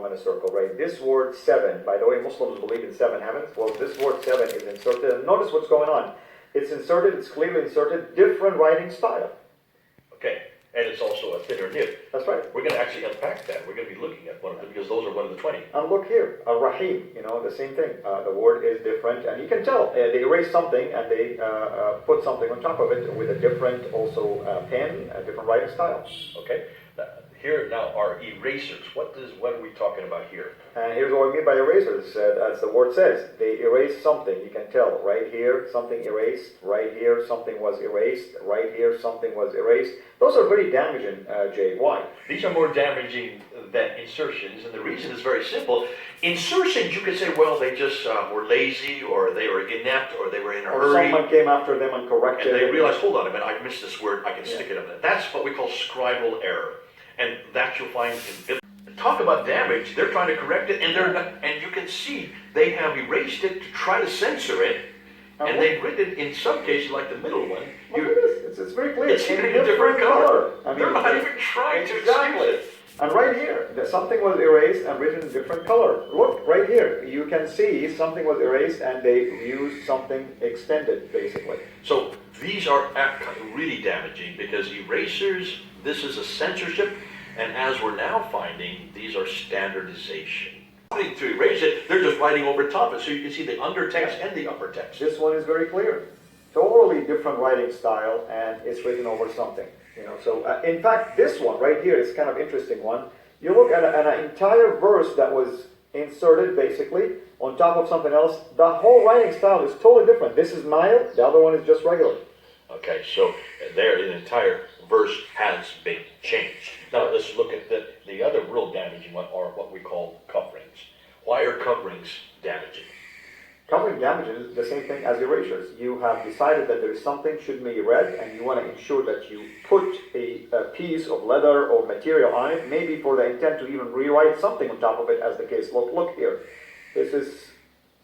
I'm going to circle, right? This word 7, by the way, Muslims believe in 7 heavens. Well, this word 7 is inserted. And notice what's going on. It's inserted, it's clearly inserted, different writing style. Okay, and it's also a thinner nib. That's right. We're going to actually unpack that. We're going to be looking at one of them because those are one of the 20. And look here, Rahim, the same thing. The word is different, and you can tell they erase something and they put something on top of it with a different also pen, a different writing style. Okay, here now are erasers. What are we talking about here? And here's what we mean by erasers. As the word says, they erase something. You can tell right here something erased, right here something was erased, right here something was erased. Those are very damaging, Jay. Why? These are more damaging than insertions, and the reason is very simple. Insertions, you could say, well, they just were lazy, or they were inept, or they were in a hurry. Or someone came after them and corrected and they it. realized, hold on a minute, I missed this word, I can stick it in there. That's what we call scribal error. And that you'll find in talk about damage. They're trying to correct it, and they're not, and you can see they have erased it to try to censor it, and they've written it in some cases, like the middle one. Look at this. It's very clear. It's in a different color. I mean, they're not even trying to exactly. excuse it. And right here, something was erased and written in different color. Look, right here, you can see something was erased and they used something extended, basically. So these are really damaging because erasers, this is a censorship, and as we're now finding, these are standardization. To erase it, they're just writing over top of it, so you can see the undertext and the upper text. This one is very clear. Totally different writing style, and it's written over something. So in fact, this one right here is kind of interesting one. You look at an entire verse that was inserted basically on top of something else. The whole writing style is totally different. This is mild, the other one is just regular. Okay, so there an entire verse has been changed. Now let's look at the other real damaging one, are what we call coverings. Why are coverings damaging? Covering damages is the same thing as erasures. You have decided that there is something should be read, and you want to ensure that you put a piece of leather or material on it, maybe for the intent to even rewrite something on top of it, as the case. Look here. This is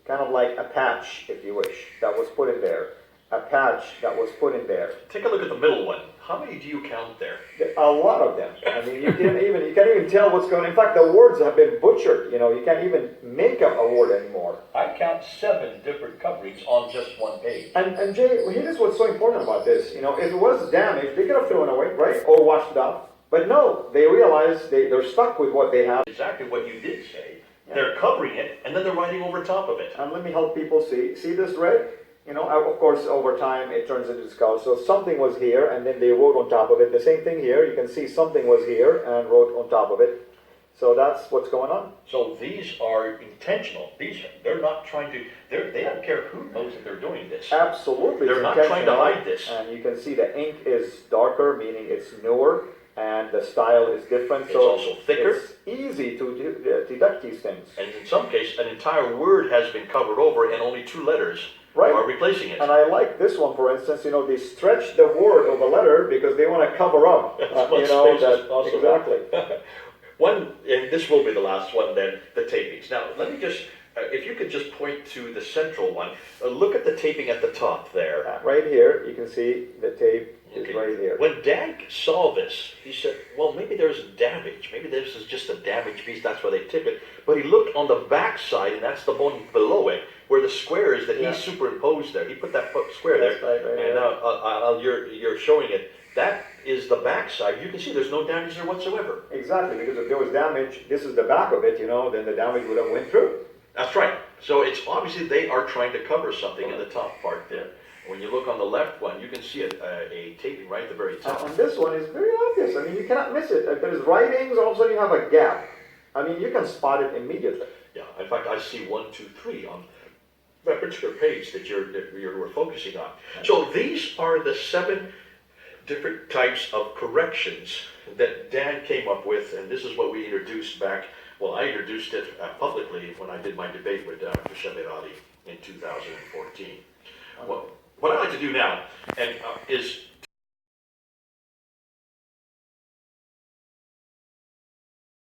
kind of like a patch, if you wish, that was put in there. A patch that was put in there. Take a look at the middle one. How many do you count there? A lot of them. I mean, you can't even tell what's going on. In fact, the words have been butchered. You can't even make up a word anymore. I count 7 different coverings on just one page. And Jay, here's what's so important about this. If it was damaged, they could have thrown it away, right? Or washed it off. But no, they realize they're stuck with what they have. Exactly what you did say. Yeah. They're covering it, and then they're writing over top of it. And let me help people see. See this red? Of course, over time, it turns into skull. So something was here, and then they wrote on top of it. The same thing here. You can see something was here, and wrote on top of it. So that's what's going on. So these are intentional. They're not trying to, they don't care who knows that they're doing this. Absolutely. They're not trying to hide this. And you can see the ink is darker, meaning it's newer, and the style is different. It's also thicker. It's easy to deduct these things. And in some cases, an entire word has been covered over, and only 2 letters are replacing it. And I like this one, for instance. They stretch the word of a letter because they want to cover up. Exactly. One, and this will be the last one then, the tapings. Now, let me just, if you could just point to the central one, look at the taping at the top there. Right here, you can see the tape is right here. When Dan saw this, he said, well, maybe there's damage. Maybe this is just a damaged piece, that's why they tip it. But he looked on the back side, and that's the one below it, where the square is that he superimposed there. He put that square there. Right, and now you're showing it. That is the back side. You can see there's no damage there whatsoever. Exactly, because if there was damage, this is the back of it, then the damage would have went through. That's right. So it's obviously they are trying to cover something in the top part there. When you look on the left one, you can see a taping right at the very top. And this one is very obvious. I mean, you cannot miss it. If there's writings, all of a sudden you have a gap. I mean, you can spot it immediately. Yeah, in fact, I see 1, 2, 3 on that particular page that you're focusing on. So these are the 7 different types of corrections that Dan came up with, and this is what we introduced back. Well, I introduced it publicly when I did my debate with Dr. Ali in 2014. Well, what I like to do now is